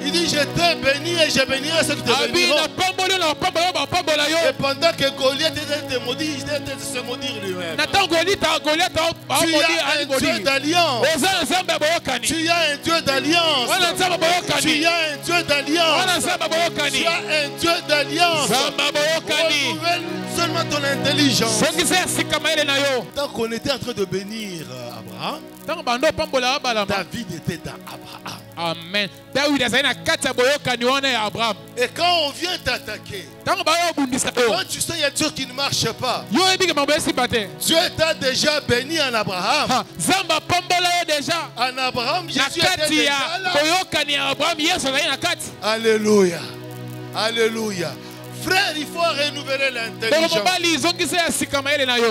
Il dit, je t'ai béni et je bénirai ceux qui te béniront. Et pendant que Goliath était maudit, il était de se maudire lui-même. Tu as un Dieu d'alliance. Tu as un Dieu d'alliance. Tu as un Dieu d'alliance. Tu as un Dieu d'alliance. Renouvelle seulement ton intelligence. Tant qu'on était en train de bénir Abraham, David était dans Abraham. Amen. Et quand on vient t'attaquer, quand tu sais qu'il y a des choses qui ne marchent pas, Dieu t'a déjà béni en Abraham. En Abraham, Jésus était déjà là. Alléluia. Alléluia. Frère, il faut renouveler l'intelligence.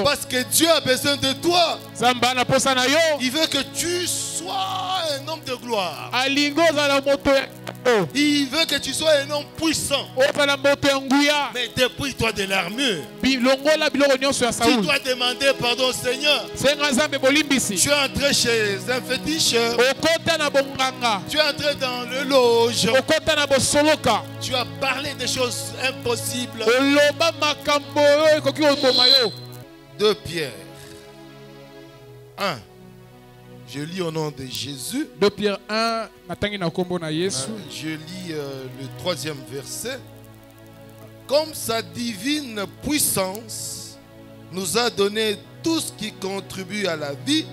Parce que Dieu a besoin de toi. Il veut que tu sois un homme de gloire. Il veut que tu sois un homme puissant. Mais dépouille-toi de l'armure. Tu dois demander pardon au Seigneur. Tu es entré chez un féticheur. Tu es entré dans le loge. Tu as parlé des choses impossibles. 2 Pierre 1. Je lis au nom de Jésus. 2 Pierre 1. Je lis le 3e verset. Comme sa divine puissance nous a donné tout ce qui contribue à la vie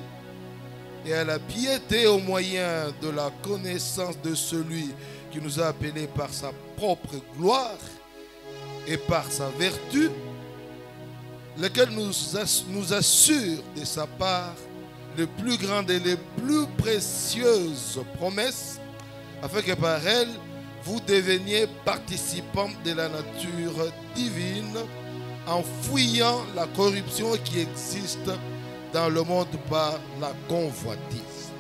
et à la piété au moyen de la connaissance de celui qui nous a appelés par sa propre gloire et par sa vertu, lequel nous assure de sa part les plus grandes et les plus précieuses promesses, afin que par elles, vous deveniez participants de la nature divine, en fuyant la corruption qui existe dans le monde par la convoitise.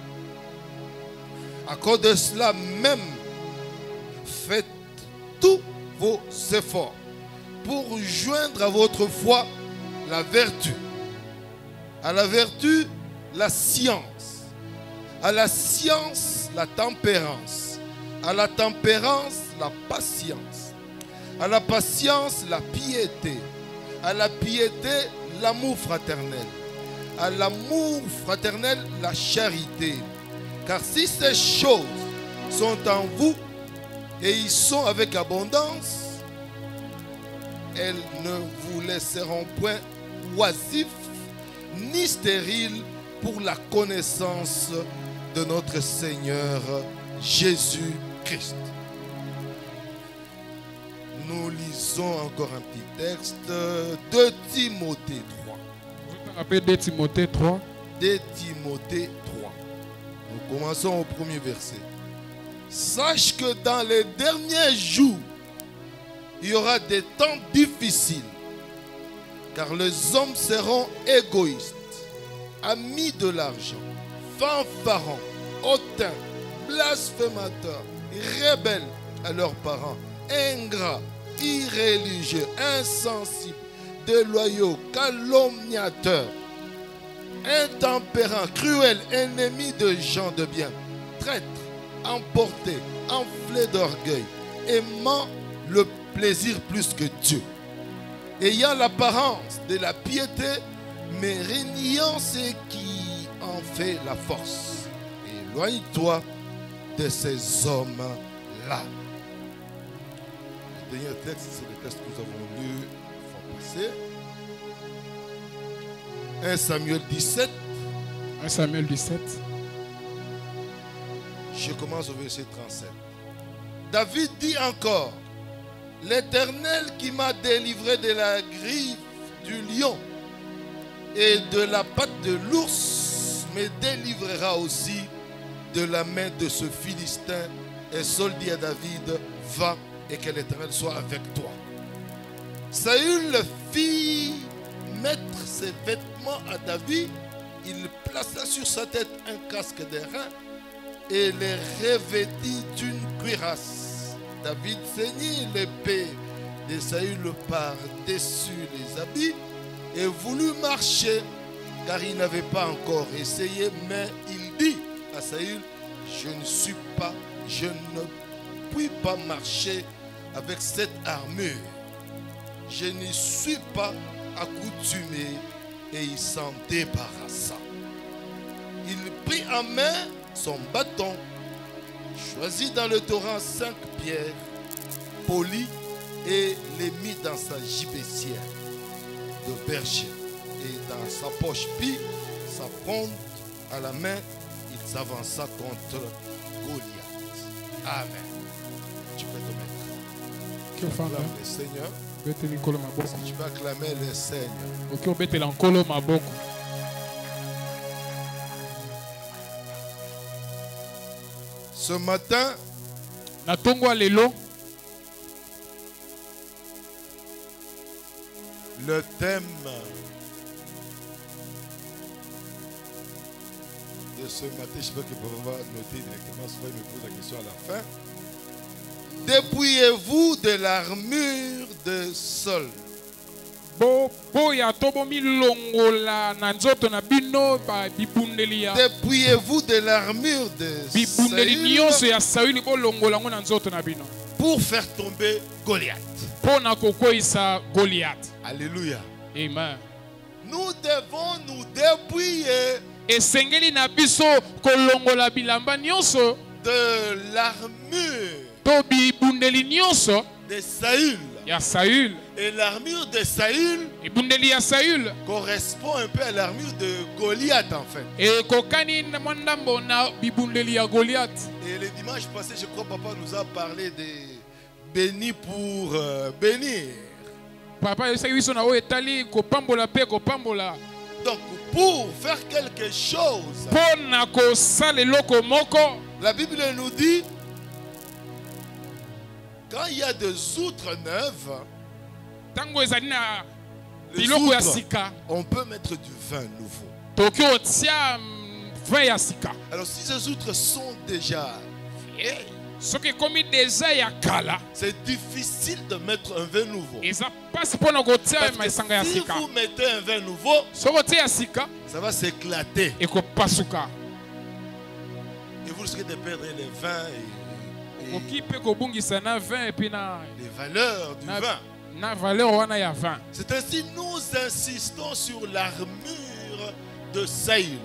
À cause de cela même, faites tous vos efforts pour joindre à votre foi la vertu, à la vertu la science, à la science la tempérance, à la tempérance la patience, à la patience la piété, à la piété l'amour fraternel, à l'amour fraternel la charité. Car si ces choses sont en vous et ils sont avec abondance, elles ne vous laisseront point oisifs ni stériles pour la connaissance de notre Seigneur Jésus-Christ. Nous lisons encore un petit texte de Timothée 3. Vous vous rappelez de Timothée 3? De Timothée 3. Nous commençons au premier verset. Sache que dans les derniers jours, il y aura des temps difficiles, car les hommes seront égoïstes, amis de l'argent, fanfarons, hautains, blasphémateurs, rebelles à leurs parents, ingrats, irréligieux, insensibles, déloyaux, calomniateurs, intempérants, cruels, ennemis de gens de bien, traîtres, emportés, enflés d'orgueil, aimant le plaisir plus que Dieu, ayant l'apparence de la piété, mais reniant ce qui en fait la force. Éloigne-toi de ces hommes-là. Le dernier texte, c'est le texte que nous avons lu la fois passée. 1 Samuel 17. 1 Samuel 17. Je commence au verset 37. David dit encore: l'Éternel qui m'a délivré de la griffe du lion et de la patte de l'ours me délivrera aussi de la main de ce Philistin. Et Saul dit à David: va, et que l'Éternel soit avec toi. Saül fit mettre ses vêtements à David. Il plaça sur sa tête un casque d'airain et les revêtit d'une cuirasse. David ceignit l'épée de Saül par-dessus les habits et voulut marcher, car il n'avait pas encore essayé, mais il dit à à Saül, je ne puis pas marcher avec cette armure. Je n'y suis pas accoutumé, et il s'en débarrassa. Il prit en main son bâton, choisit dans le torrent 5 pierres, polies, et les mit dans sa gibecière de berger. Et dans sa poche pie, sa fronde à la main, il s'avança contre Goliath. Amen. Tu peux te mettre. Que fait Acclame le Seigneur. Parce Tu vas acclamer le Seigneur. Ce matin, le thème de ce matin, je veux que vous va noter directement, soit il me pose la question à la fin. Dépouillez-vous de l'armure de Saül. Dépouillez-vous de l'armure de Saül pour faire tomber Goliath. Alléluia. Amen. Nous devons nous dépouiller de l'armure de Saül. Et l'armure de Saül correspond un peu à l'armure de Goliath en fait. Et le dimanche passé, je crois que papa nous a parlé de béni pour bénir. Donc pour faire quelque chose, la Bible nous dit, quand il y a des outres neuves, les outres, on peut mettre du vin nouveau. Alors si ces outres sont déjà vieilles, c'est difficile de mettre un vin nouveau. Parce que si vous mettez un vin nouveau, ça va s'éclater. Et vous risquez de perdre les vins et les valeurs du vin. C'est ainsi nous insistons sur l'armure de Saül.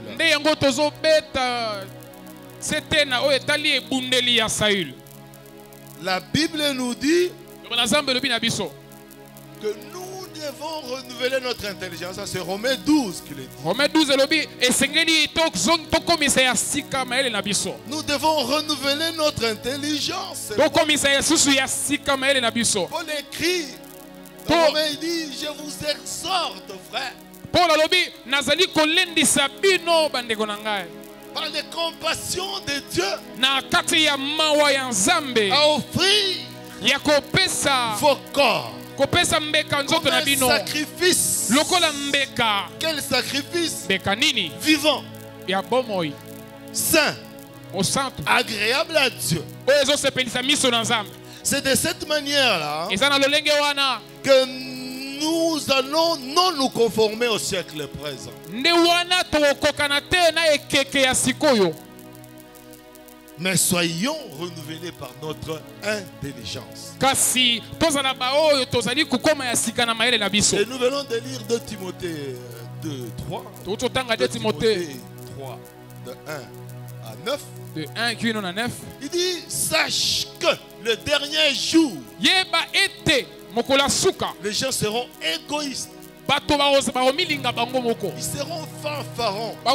La Bible nous dit que nous devons renouveler notre intelligence. Ça, c'est Romains 12 qui le dit. Nous devons renouveler notre intelligence. Paul écrit, dans Romains, il dit, je vous exhorte, frère, par les compassions de Dieu, à offrir vos corps comme un sacrifice. Quel sacrifice? Vivant, saint, agréable à Dieu. C'est de cette manière-là que nous allons non nous conformer au siècle présent. Mais soyons renouvelés par notre intelligence. Et nous venons de lire 2 Timothée 2, 3. 2 Timothée 3, de 1 à 9. De 1 à 9. Il dit, sache que le dernier jour, les gens seront égoïstes. Ils seront fanfarons. Ils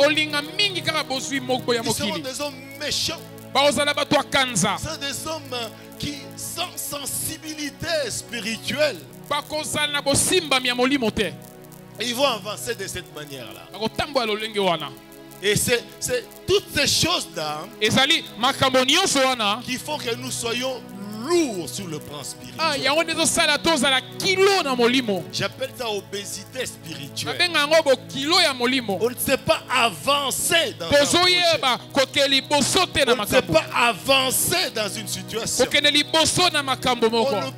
seront des hommes méchants. C'est des hommes qui, sans sensibilité spirituelle, ils vont avancer de cette manière-là. Et c'est toutes ces choses-là qui font que nous soyons lourds sur le plan spirituel. J'appelle ça obésité spirituelle. On ne sait pas avancer dans un projet. On ne sait pas avancer dans une situation. On ne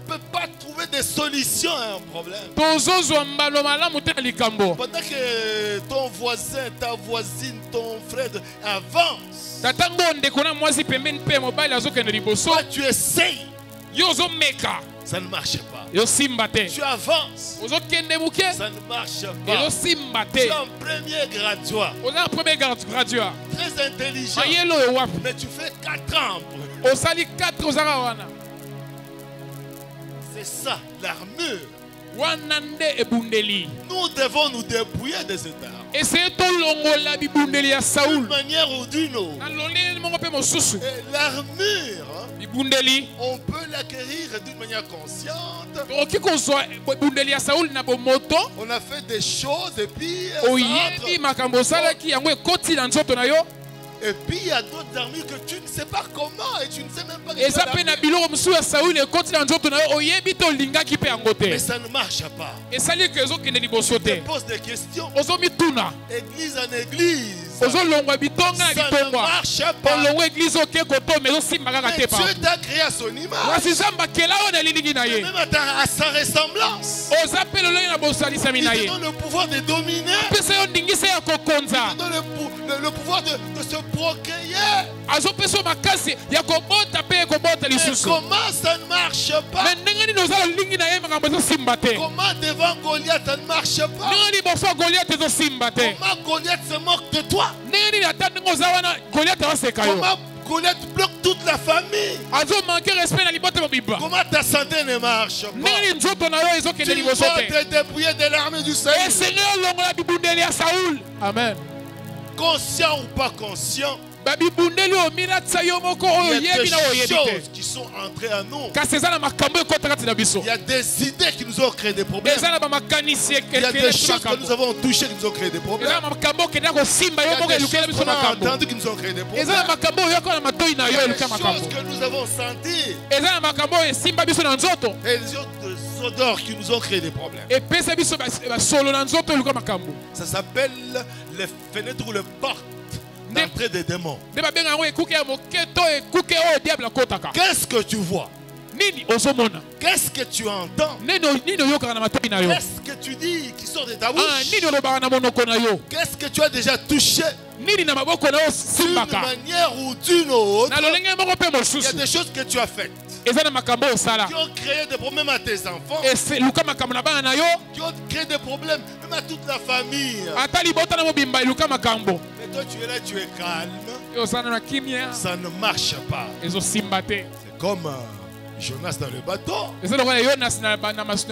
peut pas trouver des solutions à un problème. tozozwa mbalo malamu te na likambo. Pendant que ton voisin, ta voisine, ton frère avance, tatango ndeko na mwasi pembeni mpe mobali azokende liboso, toi tu essayes, yo ozomeka, ça ne marche pas. yo simba te. Tu avances, Ozokende muke, ça ne marche pas. yo simba Tu es te. en premier graduat, Oza premier graduat. très intelligent, Mayelo yo wapi. mais tu fais 4 ans. Osali 4 ozaka wana. C'est ça, l'armure. Wana nde ebundeli. Nous devons nous débrouiller de cette arme. Eseye tolongola bibundeli ya D'une Saul. manière ou d'une autre. Na loleli moko mpe mosusu. Et l'armure, Bibundeli. on peut l'acquérir d'une manière consciente. Tokoki kozwa bundeli ya Saul na bomoto. On a fait des choses et puis Oyebi makambo osalaki yango ekoti na nzoto na yo. et puis il y a d'autres armures que tu ne sais pas comment et tu ne sais même pas que tu Eza as pe na l'armure. biloko mosusu ya Saul ekoti na nzoto na yo. Oyebi te olingaki mpe yango te. Mais ça ne marche pas. Esali ke ezokende liboso Je te. pose des questions. Ozomituna. Église en église. Ozolongwa bitonga na Ça ne bitongwa. marche pas. Olongwa eglise oke koto mais osimba kaka Mais te pa. Dieu t'a créé à son image. Wasi nzambe akela oyo na elingi na ye. Même à sa ressemblance. Oza mpe lolenge na bosalisami Il na te ye. donne le pouvoir de dominer. Apesa yo ndingisa ya kokonza. Il te donne le pouvoir de se procréer. Azopesa yo makasi ya kobota mpe ekobota Mais lisusu. comment ça ne marche pas? Mais ndenge nini oza lolingi na ye makambo ezosimba te. Comment devant Goliath ça ne marche pas? Ndenge nini liboso ya Goliath ezosimba te. Comment Goliath se moque de toi? Ndenge nini ata ndenge oza wana Goliath azoseka yo. Comment Goliath bloque toute la famille? Azomanke respect na libota mobimba. Comment ta santé ne marche pas? Ndenge nini nzoto na yo ezokende Tu liboso dois te. te débrouiller de l'armée du Seigneur. Esenge olongola bibundeli ya Saul. Amen. Conscient ou pas conscient, babibundeli oyo milatisa yo moko oyo il y a yebi des na oyo yebi choses te. qui sont entrées en nous. Kasi eza na makambo ekota kati na biso. Il y a des idées qui nous ont créé des problèmes. Eza na bamakanisi Il y a des ekelesi choses que nous makambo. avons touchées qui nous ont créé des Eza problèmes. na makambo okenda kosimba Il y yo a moko des elukela choses biso qu'on a makambo. entendues qui nous ont créé des problèmes. Eza na makambo oyo yokola matoi na yo Il y a des eluka choses makambo. que nous avons senties Eza na makambo oyo esimba biso na nzoto. et les autres odeurs qui nous ont créé des problèmes. Epesa biso basolo na nzoto eluka makambo. Ça s'appelle les fenêtres ou les portes d'entrée des démons. Nde babenga yango ekuke ya moke to ekuke oyo diable akotaka. Qu'est-ce que tu vois? Nini ozomona? Qu'est-ce que tu entends? Nini oyokaka na matoi na yo? Qu'est-ce que tu dis qui sort de ta Ah, bouche? nini olobaka na monoko na yo? Qu'est-ce que tu as déjà touché? Nini na maboko na yo D'une simbaka? manière ou d'une autre, Na lolenge moko mpe il y a mosusu. des choses que tu as faites Eza na makambo osala. qui ont créé des problèmes à tes enfants, eluka makambo na bana na yo. qui ont créé des problèmes même à toute la famille. Ata libota na mobimba eluka makambo. Mais toi, tu es là, tu es calme. Ozana na kimia Ça ne marche pas. ezosimba te. C'est comme Jonas dans le bateau. Eza lokola Yonas na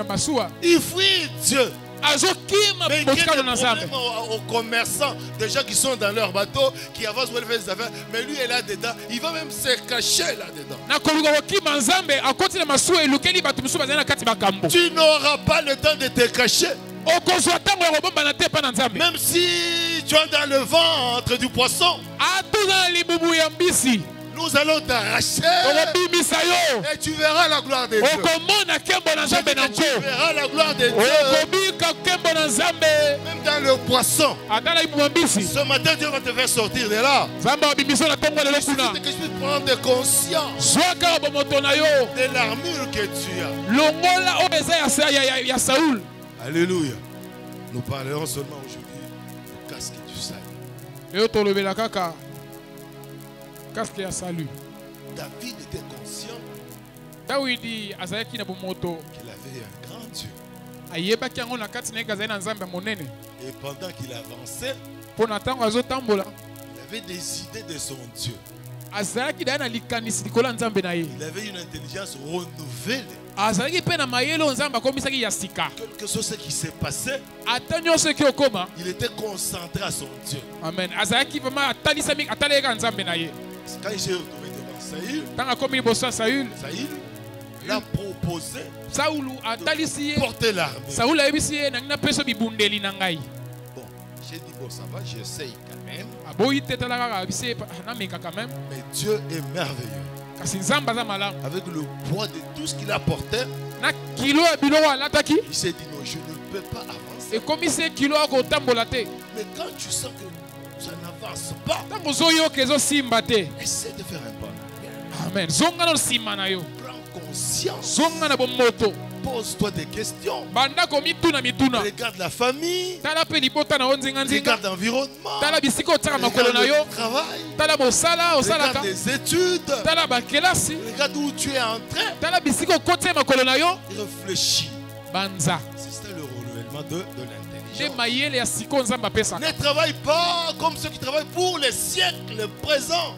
masuwa. Il fuit Dieu. Azokima Mais il y a des botikano na Nzambe. problèmes aux commerçants, des gens qui sont dans leur bateau, qui avancent pour faire des affaires, mais lui est là dedans. Il va même se cacher là dedans. Na koluka kokima Nzambe akoti na masuwa elukeli bato mosusu bazali na kati makambo. Tu n'auras pas le temps de te cacher. Okozwa ntango ya kobomba na te epai na Nzambe. Même si tu es dans le ventre du poisson, Atuza na libubu ya mbisi. nous allons t'arracher Okobimisa yo. et tu verras la gloire de Dieu. Okomona nkembo na Nzambe na Tu nko. verras la gloire de Dieu. Okobika nkembo na Nzambe. Même dans le poisson. Ata na libubu ya mbisi. Ce matin, Dieu va te faire sortir de là. Nzambe abimisa na ntongo lelo Il suffit kuna. que je puisse prendre conscience Zwaka bomoto na yo. de l'armure que tu as. Longola oyo eza ya Saul. Alléluia. Nous parlerons seulement aujourd'hui du casque du salut. Yo tolobela kaka casque ya salut. David était conscient Dawidi azalaki na bomoto. qu'il avait un grand Dieu. Ayebaki yango na kati na ye azali na Nzambe monene. Et pendant qu'il avançait, Mpo na ntango azotambola il avait des idées de son Dieu. azalaki daya na likanisi likolo ya Nzambe na ye. Il avait une intelligence renouvelée. Azalaki mpe na mayele oyo Nzambe akomisaki ya sika. Quelque chose ce qui s'est passé, Ata nyonso eki okoma. il était concentré à son Dieu. Amen. Azalaki vraiment atalisami ataleki ka Nzambe na ye. Quand il s'est retrouvé devant Saül, Ntango akomi liboso ya Saül, Saül l'a proposé Saulu atalisi ye. de porter l'armée. Saulu ayebisi ye nangi napesa bibundeli na ngai. Bon, j'ai dit, bon, ça va, j'essaye quand même. Aboyi te tala kaka abisi ye nameka quand même. Mais Dieu est merveilleux. Kasi Nzambe aza malamu. Avec le poids de tout ce qu'il apportait, Na kilo ya biloko alataki il s'est dit, non, je ne peux pas avancer. ekomisi ye kilo ya kotambola te. Mais quand tu sens que ça n'avance pas, Ntango ozoyoka ezosimba te. essaie de faire un pas en arrière. Amen. Zonga na nsima na yo. Prends conscience Zonga na bomoto. Pose-toi des questions. Regarde la famille. Regarde l'environnement. Regarde le travail. Regarde les études. Regarde où tu es entré. Réfléchis. C'est ça le renouvellement de l'intelligence. Ne travaille pas comme ceux qui travaillent pour les siècles présents.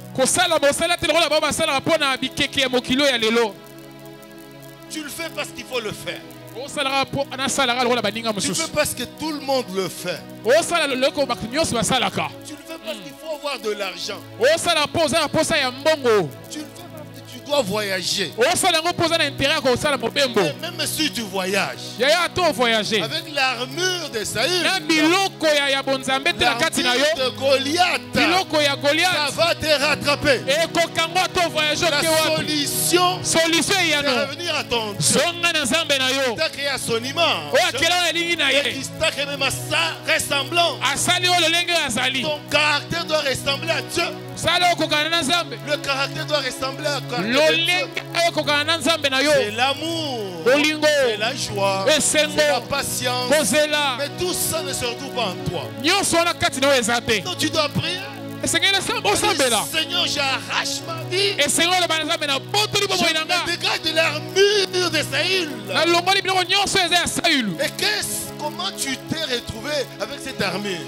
Tu le fais parce qu'il faut le faire. Tu le fais parce que tout le monde le fait. Tu le fais parce qu'il faut avoir de l'argent. Tu le fais parce que tu dois voyager. Même si tu voyages, avec l'armure de Saül, l'armure de Goliath, ça va te rattraper. La solution, c'est revenir à ton Dieu. Tu as créé à son image. Et qui t'a créé même à sa ressemblance. Ton caractère doit ressembler à Dieu. Le caractère doit ressembler à quoi? C'est l'amour, c'est la joie, c'est la patience. Mais tout ça ne se retrouve pas en toi. Donc tu dois prier. Seigneur, j'arrache ma vie. Je me dégage de l'armure de Saül. Et comment tu t'es retrouvé avec cette armure?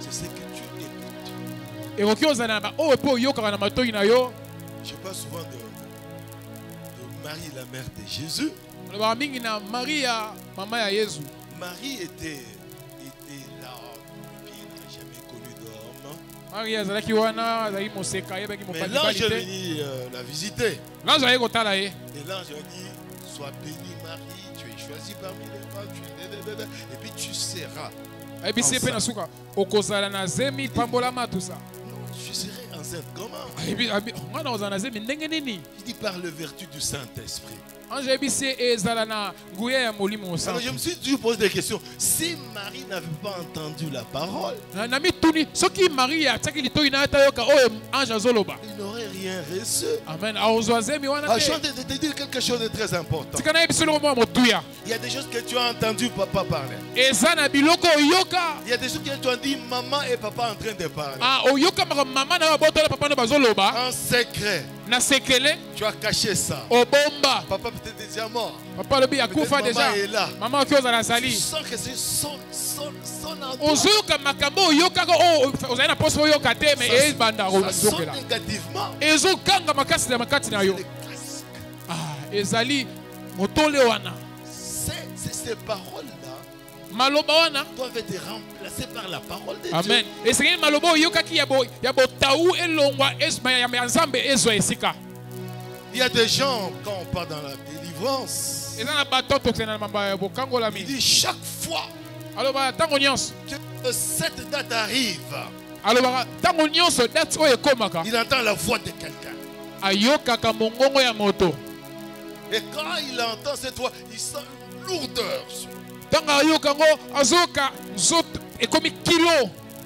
C'est ce que tu écoutes. Je parle souvent de Marie, la mère de Jésus. Marie était là, il n'a jamais connu d'homme. Mais l'ange est venu la visiter. Et l'ange a dit, sois bénie Marie, tu es choisie parmi les femmes, et puis tu seras. Je serai enceinte. Comment? Il dit par le vertu du Saint-Esprit. Alors je me suis toujours posé des questions. Si Marie n'avait pas entendu la parole, il n'aurait rien reçu. Amen. Je vais te dire quelque chose de très important. Il y a des choses que tu as entendu papa parler. Il y a des choses que tu as dit maman et papa en train de parler. En secret. Tu as caché ça. Papa peut-être déjà mort. Maman est là. Tu sens que c'est son endroit. Ça sonne négativement. Ces paroles-là doivent être remplacées par la parole de Dieu. Amen. Il y a des gens, quand on part dans la délivrance, il dit chaque fois que cette date arrive, il entend la voix de quelqu'un. Et quand il entend cette voix, il sent une lourdeur.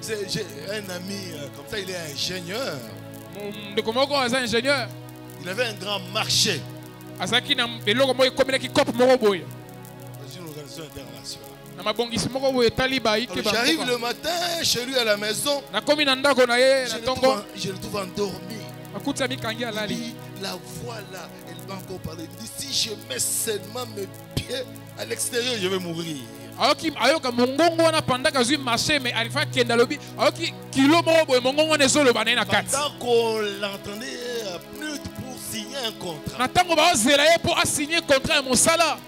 J'ai un ami comme ça, il est ingénieur. Il avait un grand marché dans une organisation internationale. J'arrive le matin chez lui à la maison. Je le trouve endormi. Il dit, la voix là, elle va encore parler. Il dit, si je mets seulement mes pieds à l'extérieur, je vais mourir. Pendant qu'on l'entendait plus pour signer un contrat.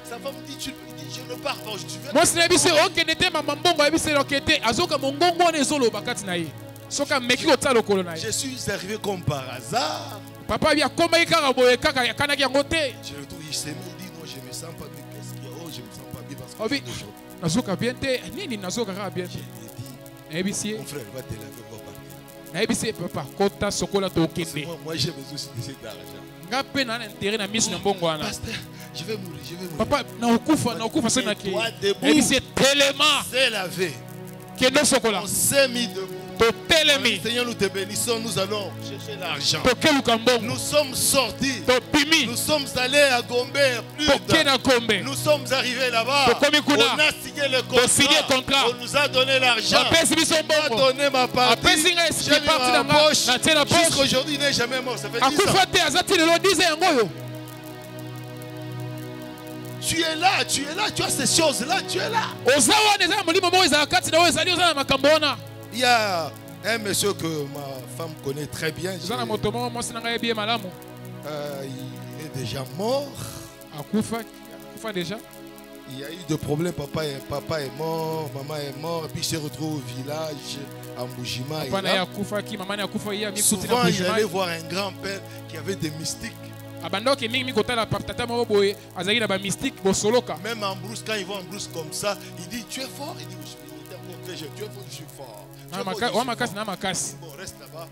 Sa femme dit, je ne pars pas, je suis arrivé comme par hasard. Je le trouve, il s'est mis, il dit non, je ne me sens pas bien. Qu'est-ce qu'il y a? Oh, je ne me sens pas bien parce que j'ai des choses. J'ai dit, mon frère, va te laver, va partir. Moi j'ai besoin de cet argent. Pasteur, je vais mourir, je vais mourir. Papa, c'est lavé. On s'est mis debout. totelemi Seigneur, nous te bénissons, nous allons chercher l'argent. tokeluka mbongo Nous sommes sortis. topimi Nous sommes allés à Gombe. toke na Gombe Nous sommes arrivés là-bas. Tokomi kuna. On a signé le Tosigné contrat. contrat. On nous a donné l'argent. bapesi biso On m'a mbongo donné ma partie. apesi ngai J'ai esiki mis parti ma na nga poche. natie na poche Jusqu'aujourd'hui, il n'est jamais mort. Ça fait 10 ans. akufa te aza ti lelo 10 yango oyo. Tu es là, tu as ces choses-là, tu es là. oza wana eza na molimo moko ezala kati na oyo ezali oza na makambo wana. Il y a un monsieur que ma femme connaît très bien. oza na moto moko mwasi na ngai yebi ye malamu Il est déjà mort. akufa déjà. Il y a eu des problèmes. Papa est mort, maman est mort. Et puis il s'est retrouvé au village, à Mbujima. papa na ye akufaki mama na ye akufa ye amikuti na Souvent, il Mbujima. allait voir un grand-père qui avait des mystiques. abandaki mingi mikotala tata moko boye azalaki na bamystike bosoloka. Même en brousse, quand il va en brousse comme ça, il dit tu es fort. Il dit oui, il était encore très jeune. Tu es fort, je suis fort. Tu es fort, je suis wa makasi fort. na makasi Bon, reste là-bas.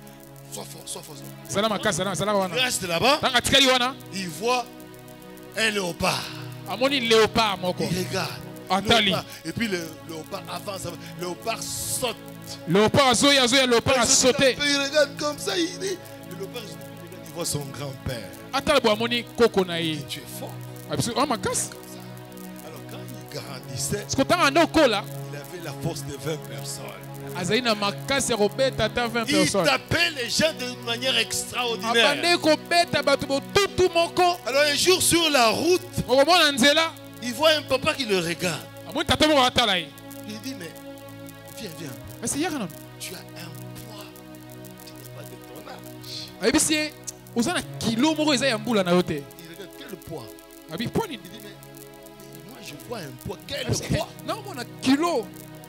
Sois fort, sois fort. zala makasi zala wana Il reste là-bas. ntango atikali wana Il voit un léopard. amoni léopard moko Il regarde. atali Léopard. Et puis le léopard avance. Le léopard saute. léopard azoya léopard asaute Il regarde comme ça. Il dit le léopard, il voit son grand-père. atala bo amoni koko na ye Tu es fort. abiso wa makasi Comme ça. Alors quand il grandissait, siko ntango ande okola il avait la force de 20 personnes. azali na makasi ya kobeta ata 20 Il personnes tapait les gens d'une manière extraordinaire. abandeki kobeta bato botutu moko. Alors un jour sur la route, okomona nzela il voit un papa qui le regarde. amoni tata moko atala ye Il dit mais viens. esi yaka nano Tu as un poids. Tu n'es pas de ton âge. ayebisi ye oza na kilo moko eza ya mbula na yo te. Il regarde quel poids. abi poids nini Il dit mais moi je vois un poids. Quel poids. naomona kilo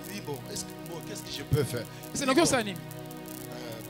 Il dit bon, qu'est-ce que je peux faire? ese nakoki osala nini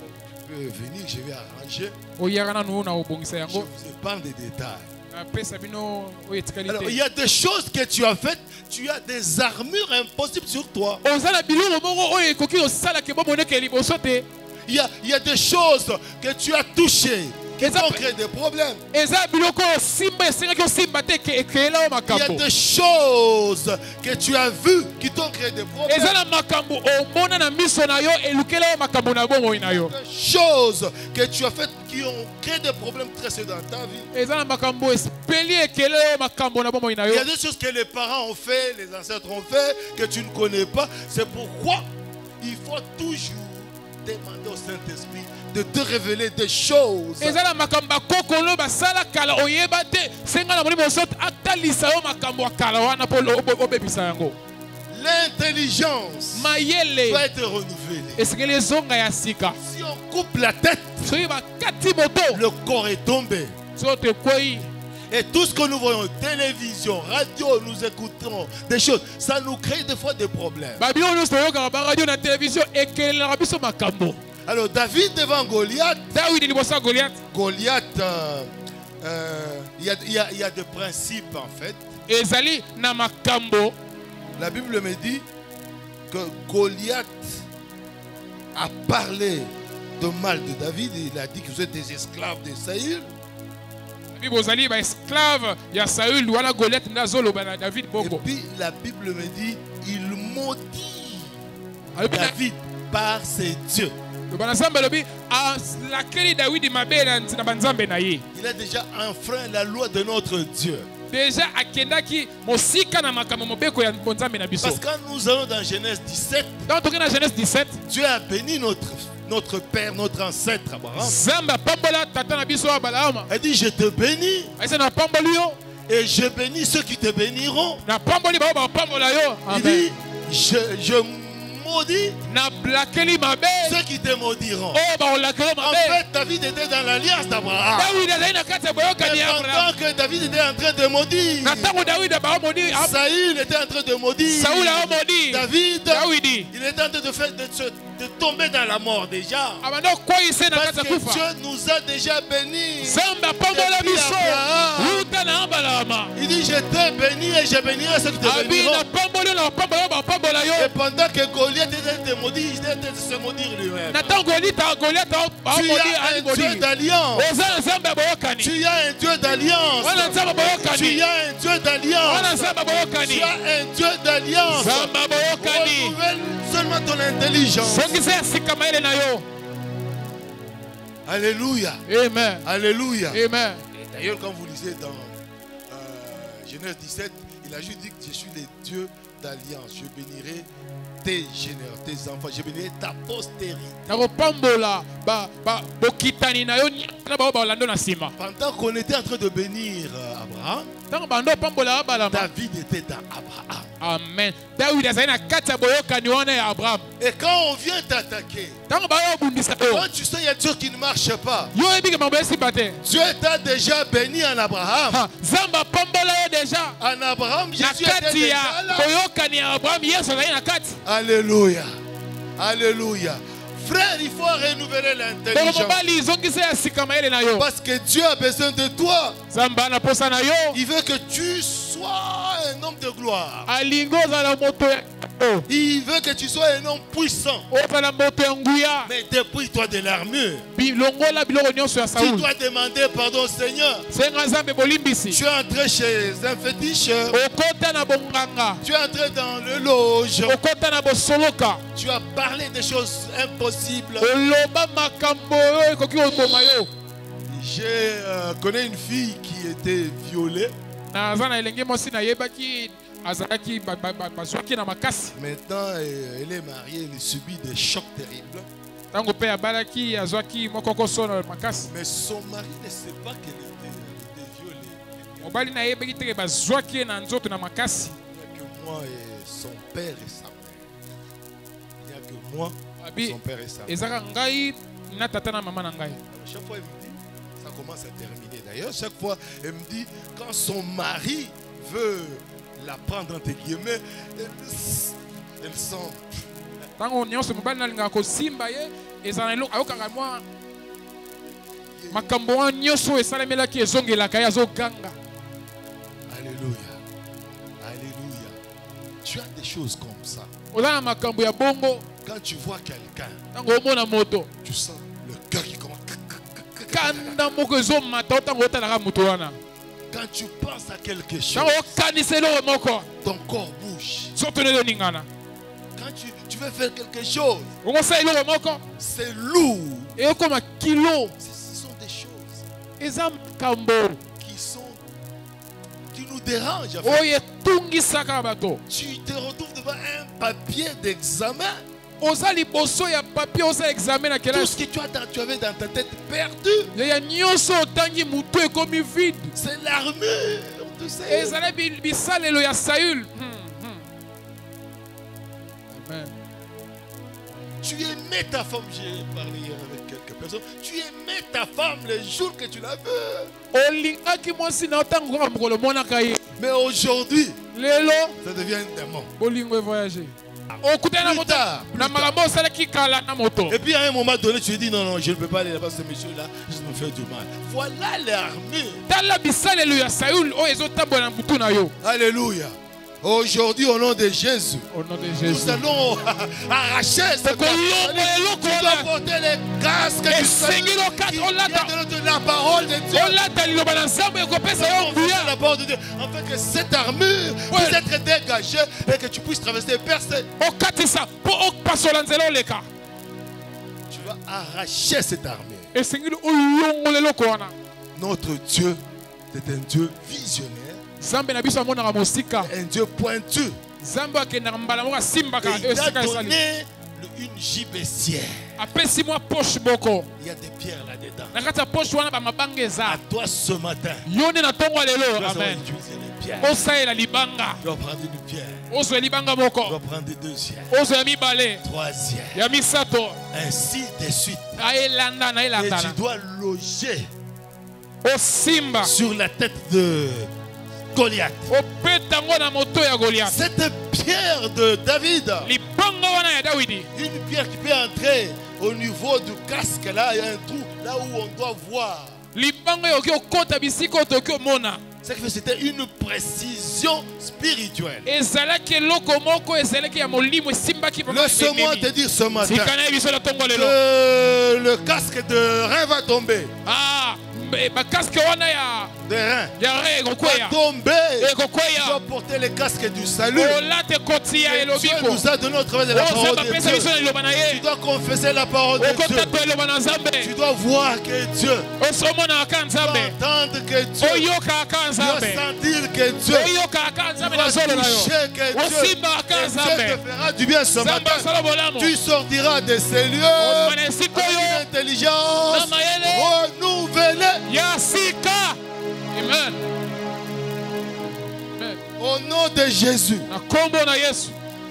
Bon, je peux venir, je vais arranger. oyaka nanu na obongisa Je yango vous épargne des détails. napesa bino oyo etikali Alors, il te y a des choses que tu as faites. Tu as des armures impossibles sur toi. oza na biloko moko oyo ekoki osalaka bomoneke liboso te. Il y a des choses que tu as touchées qui vont créer des problèmes. eza biloko oyo osimba esengaki osimba te ekeyela o Il y a makambo. des choses que tu as vues qui t'ont créé des problèmes. eza na makambo omona na miso na yo elukela o makambo na bomoi na yo. Des choses que tu as faites qui ont créé des problèmes très sérieux dans ta vie. eza na makambo espeli ekele o makambo na bomoi na Il y yo. a des choses que les parents ont fait, les ancêtres ont fait, que tu ne connais pas. C'est pourquoi il faut toujours demander au Saint-Esprit de te révéler des choses. eza na makambo akokolo basala kala oyeba te senga na molimo mosusu atalisa yo makambo ya kala wana mpo obebisa yango. L'intelligence mayele doit être renouvelée. esengeli ezonga ya sika. Si on coupe la tête, soki bakati moto le corps est tombé. so tekwei. Et tout ce que nous voyons, télévision, radio, nous écoutons des choses, ça nous crée des fois des problèmes. babilo nyonso toyokaka baradio na televizio ekelelaka biso makambo. Alors David devant Goliath, dawidi liboso ya goliath Goliath, il y a des principes en fait. ezali na makambo. La Bible me dit que Goliath a parlé de mal de David. Il a dit que vous êtes des esclaves de Saül. bible ozali baesclave ya saül wana goliath nde azoloba na david Et bongo. puis la Bible me dit il maudit alobi na David par ses dieux. loba na nzambe alobi alakeli dawidi mabe na banzambe na ye. Il a déjà enfreint la loi de notre Dieu. deja akendaki mosika na makambo mobeko ya bonzambe na biso. Parce que quand nous allons dans Genèse 17, donc toki na genèse 17 Dieu a béni notre père, notre ancêtre Abraham. nzambe apambola tata na biso abalaama. Il dit je te bénis aisa napamboli yo et je bénis ceux qui te béniront. napamboli bao bapambola yo. Il dit je maudis nablakeli mabe ceux qui te maudiront. oyo bakolakela En mabe. fait, David était dans l'alliance d'Abraham. dawidi azali na kati ya boyokani Mais ya abraham. pendant que David était en train de maudire, na ntango dawidi baomoni Saül était en train de maudire. saul aomoni dawidi il était en train de tomber dans la mort déjà. abanda okweyise na Parce kati ya que kufa. Dieu nous a déjà bénis. nzambe apambola Depuis biso Abraham. wuta na abalama. Il dit je te bénis et je bénirai ceux qui te abi béniront. napamboli yo na bapambola yo bapambola Et yo. pendant que Goliath Goliath était de maudire, il était de se maudire lui-même. Tu Tu as un Dieu d'alliance. Tu as un Dieu d'alliance. Tu as un Dieu d'alliance. Tu as un Dieu d'alliance. Renouvelle seulement ton intelligence. Alléluia. Amen. Alléluia. Amen. D'ailleurs, quand vous lisez dans Genèse 17, il a juste dit que je suis le Dieu d'alliance. Je bénirai tes généraux, tes enfants. Je bénirai ta postérité. Pendant qu'on était en train de bénir Abraham, David était dans Abraham. Amen. Et quand on vient t'attaquer, quand tu sens qu'il y a des choses qui ne marchent pas, Dieu t'a déjà béni en Abraham. En Abraham, Jésus était déjà là. Alléluia. Alléluia. Frère, il faut renouveler l'intelligence. Parce que Dieu a besoin de toi. Il veut que tu sois un homme de gloire. Il veut que tu sois un homme puissant. Mais dépouille-toi de l'armure. Tu dois demander pardon au Seigneur. Tu es entré chez un féticheur. Tu es entré dans le loge. Tu as parlé des choses impossibles. J'ai connu une fille qui était violée. Maintenant, elle est mariée, elle subit des chocs terribles. Mais son mari ne sait pas qu'elle était violée. Il n'y a que moi et son père et sa mère. Il n'y a que moi, son père et sa mère. Chaque fois, elle me dit, ça commence à terminer d'ailleurs. Chaque fois, elle me dit, quand son mari veut la prendre entre guillemets, elle sent. Alléluia. Alléluia. Tu as des choses comme ça. Quand tu vois quelqu'un, tu sens le cœur qui commence. Quand tu penses à quelque chose, ton corps bouge. Quand tu veux faire quelque chose, c'est lourd. Ce sont des choses qui nous dérangent. En fait. Tu te retrouves devant un papier d'examen. Tout ce que tu avais dans ta tête perdu, c'est l'armure de Saül. Amen. Tu aimais ta femme, j'ai parlé hier avec quelques personnes. Tu aimais ta femme les jours que tu l'as vue. Mais aujourd'hui, ça devient un démon. Plus tard. Et puis à un moment donné, tu dis non, je ne peux pas aller là-bas, ce monsieur-là, je me fais du mal. Voilà l'armure. Alléluia. Aujourd'hui, au nom de Jésus, nous allons arracher ce corps. Tu dois porter les casques du Seigneur qui vient de la parole de Dieu. La parole de Dieu. Afin que cette armure puisse être dégagée et que tu puisses traverser et percer. Tu vas arracher cette armure. Notre Dieu est un Dieu visionnaire. Un Dieu pointu. Et il a donné une gibecière. Il y a des pierres là-dedans. À toi ce matin, tu vas utiliser les pierres. Tu vas prendre une pierre. Tu vas prendre une deuxième. Troisième. Ainsi de suite. Et tu dois loger sur la tête de Goliath. Cette pierre de David, une pierre qui peut entrer au niveau du casque, là il y a un trou là où on doit voir. Ce qui fait c'était une précision spirituelle. Laisse-moi te dire ce matin que le casque de rein va tomber. De rein va tomber. Tu dois porter le casque du salut. Dieu nous a donné au travers de la parole de Dieu. Tu dois confesser la parole de Dieu. Tu dois voir que Dieu, tu dois entendre que Dieu, tu dois sentir que Dieu, tu dois toucher que Dieu, Dieu te fera du bien ce matin. Tu sortiras de ces lieux avec une intelligence renouvelée. Amen. Au nom de Jésus,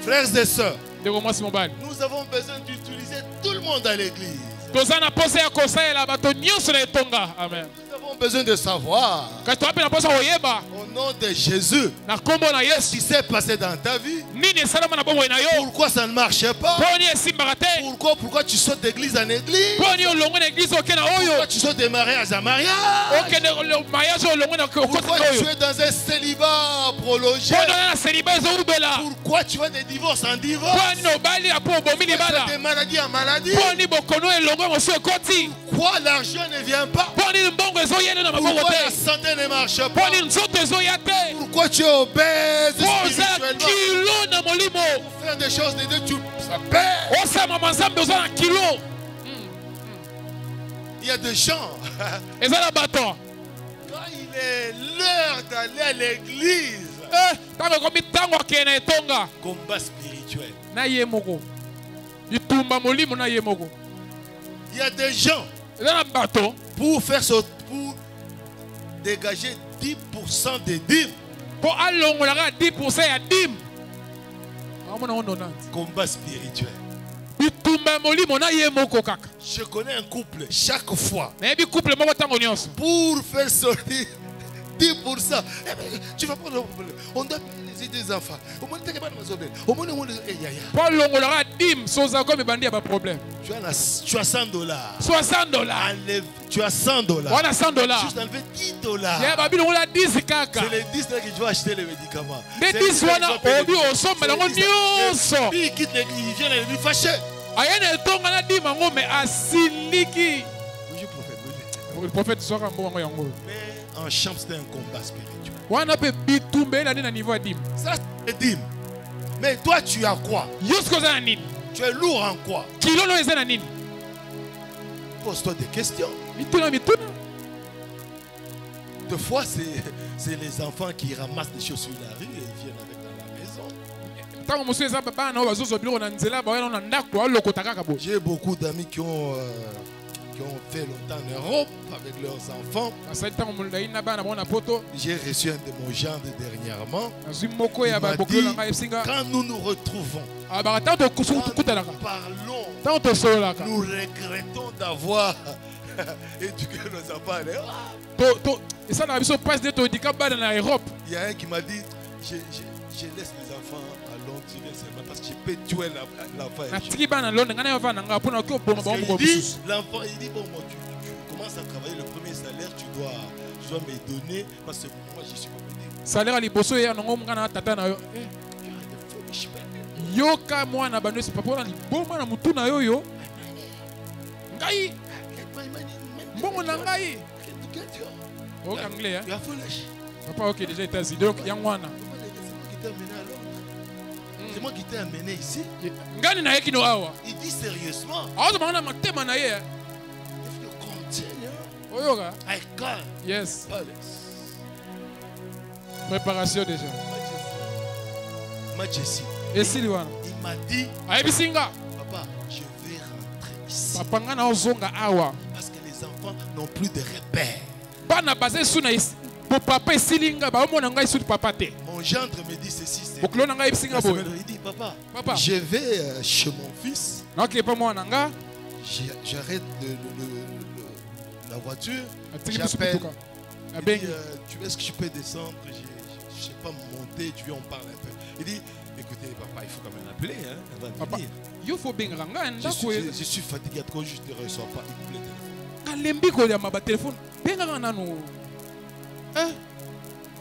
frères et sœurs, nous avons besoin d'utiliser tout le monde à l'église. Nous avons besoin de savoir, au nom de Jésus, ce qui s'est passé dans ta vie, pourquoi ça ne marchait pas, pourquoi tu sautes d'église en église, pourquoi tu sautes de mariage en mariage, pourquoi tu es dans un célibat prolongé, pourquoi tu vas de divorce en divorce, de maladie en maladie, pourquoi l'argent ne vient pas, pourquoi la santé ne marche pas, pourquoi tu es obèse spirituellement, pour faire des choses de Dieu, tu perd. Il y a des gens, quand il est l'heure d'aller à l'église, combat spirituel. Il y a des gens, pour faire ce, pour dégager 10% des dîmes, combat spirituel. Je connais un couple, chaque fois, pour faire sortir 10%, tu vas prendre, on doit payer des enfants. Tu as 100 dollars. 60 dollars. Tu as 100 dollars. On a 100 dollars. Juste enlever 10 dollars. C'est les 10 là que tu vas acheter les médicaments. Les 10 wana obi osomba nango nyonso. Puis quitte l'église, il vient lui fâcher. Ayene tonga na dima ngo me asiliki. Le prophète sera mbongo yango. Mais en chambre c'était un combat spirituel. Wana pe bitumbe na na niveau ya dim. Ça c'est dim. Mais toi tu as quoi? Yusko za nini? Tu es lourd en quoi? Kilo no eza na nini? Pose-toi des questions. Mituna. Des fois, c'est les enfants qui ramassent des choses sur la rue et ils viennent avec dans la maison. J'ai beaucoup d'amis qui ont fait longtemps en Europe avec leurs enfants. J'ai reçu un de mon gendre dernièrement. Il m'a dit, quand nous nous retrouvons, parlons, nous regrettons d'avoir éduqué nos enfants en Europe. Il y a un qui m'a dit, je laisse les enfants à Londres parce que je peux tuer l'enfant. L'enfant, il dit, bon, moi, tu commences à travailler, le premier salaire, tu dois me donner parce que moi, je suis pas venu. Salaire à l'iboso et à n'ongomana tata na yo. Yoka moi na bano c'est pas pour la liboma na mutu na yo yo. Ngai. Mbongo na ngai. Ok anglais hein. Tu as foolish. Papa ok déjà États-Unis donc yangwana. C'est moi qui t'ai amené ici. Ngani na yeki no awa. Il dit sérieusement. Azo bana matema na ye. If you continue. Oyoga. I can. Yes. Préparation déjà. Majesty. Et Sylvain. Il m'a dit. Ayebisinga. Papa, je vais rentrer ici. Papa ngana ozonga awa. Parce que les enfants n'ont plus de repères. Bana basé suna pour papa Silinga ba omona ngai sur papa te. Mon gendre me dit ceci. Il dit papa, je vais chez mon fils. J'arrête la voiture. J'appelle. Est-ce que je peux descendre? Je ne sais pas monter. Tu viens, on parle un peu. Il dit, écoutez papa, il faut quand même l'appeler. Hein, papa, il faut bien je suis fatigué. Quand je ne te reçois pas, il me plaît.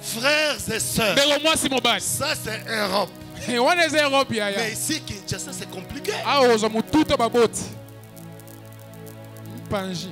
Frères et sœurs, ndeko mwasi mobali ça c'est Europe. wana eza Europe Mais yaya ici, Kinshasa, c'est compliqué. awa ozwa motuto baboti mpanji.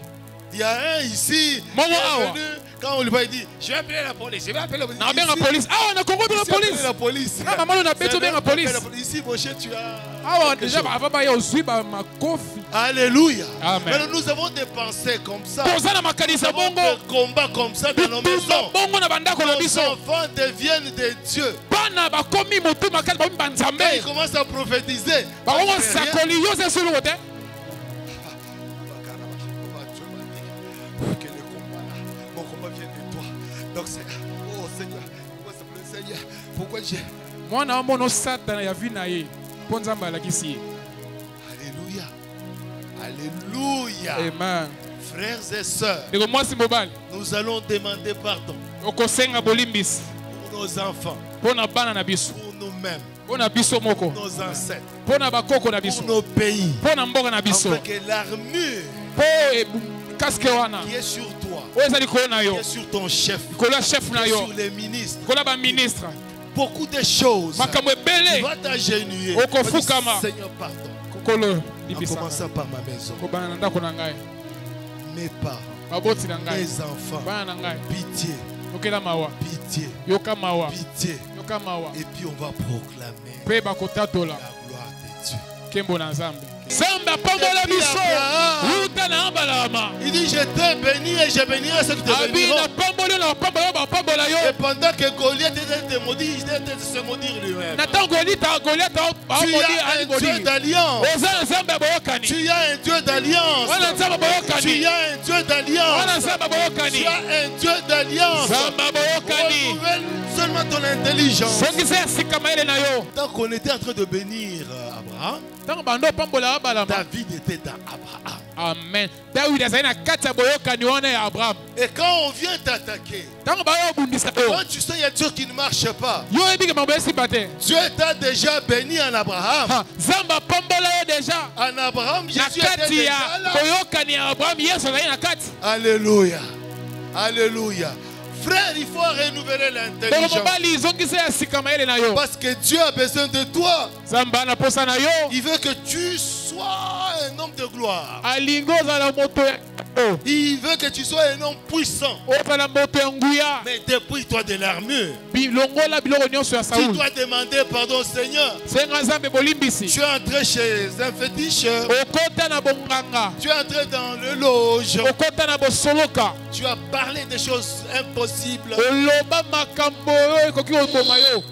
Il y a un ici, Momo qui est awa. venu, quand on lui va dire, je vais appeler la police, je vais appeler la police. nabenga Ici, police awa na Congo benga ici, appeler police la police. Ah, maman, on a C'est besoin de un la police. Ici, mon cher, tu as... awa quelque déjà chose. ava baya ozwi bamakofi Alléluia. Amen. Mais nous avons des pensées comme ça. toza na Nous makanisa avons bongo des combats comme ça dans nos bitumba maisons. bongo na bandako na Nos biso enfants deviennent des dieux. bana bakomi motu makasi bakomi Quand banzambe ils commencent à prophétiser, bango ça fait rien. sakoli yo se suluko te Que le combat là, mon combat vient de toi. Donc c'est, oh Seigneur, pourquoi ça plaît Seigneur? Pourquoi j'ai... mwana wamona osatana ya vi na ye mpo nzambe alakisi ye. Alléluia. Alléluia. Amen. Frères et sœurs, ndeko mwasi mobali nous allons demander pardon okosenga bolimbisi pour nos enfants, mpo na bana na biso pour nous-mêmes, mpo na biso moko pour nos ancêtres, mpo na bakoko na pour biso nos pays. mpo na mboka na biso Afin que l'armure mpo kaske wana qui est sur toi, oyo eza likolo na qui yo est sur ton chef, likolo ya chef na qui est yo sur les ministres, likolo ya baministre beaucoup de choses. makambo Tu ebele vas t'agenouiller. Okofukama. Seigneur, pardon. kokolo En libisaka commençant par ma maison, kobana na ndako na ngai mes parents, baboti na ngai mes enfants, bana na ngai pitié, yokela mawa pitié, yoka mawa pitié. yoka mawa Et puis on va proclamer mpe bakotatola la gloire de Dieu. nkembo na nzambe nzambe apambola biso wuta na ambalama Il dit, je t'ai béni et je bénirai ceux qui te abi béniront. napamboli yo na bapambola yo bapambola yo Et pendant que Goliath était maudit, il était de se maudire lui-même. na ntango goliata Tu aomodi as un Dieu alimodi d'alliance. oza na nzambe ya boyokani Tu as un Dieu d'alliance. wana nzambe Tu boyokani as un Dieu d'alliance. wana nzambe Tu boyokani as un Dieu d'alliance. nzambe boyokani Renouvelle seulement ton intelligence. songisa ya sika mayele na yo Tant qu'on était en train de bénir Abraham, ntango bando opambola abalama David était dans Abraham. amen dawidi azali na kati ya boyokani wana ya abraham Et quand on vient t'attaquer, ntango bayo obundisa yo quand tu sais qu'il y a des choses qui ne marchent pas, yo oyebike makambo esiba te Dieu t'a déjà béni en Abraham. nzambe apambola yo deja En Abraham, na Jésus était kati déjà ya là. boyokani ya abraham yesu azali na kati Alléluia. Alléluia. Frère, il faut renouveler ndeko l'intelligence. mobali zongisa ya sika mayele na yo Parce que Dieu a besoin de toi. nzambe ana posa na yo Il veut que tu sois un homme de gloire. alingi ozala moto ya Il veut que tu sois un homme puissant. ozala moto ya nguya Mais dépouille-toi de l'armure. longola biloko nyonso ya Tu sauli dois demander pardon au Seigneur. senga nzambe bolimbisi Tu es entré chez un féticheur. okota na bonganga Tu es entré dans le loge. okota na bosoloka Tu as parlé des choses impossibles. oloba makambo oyo ekoki koboma yo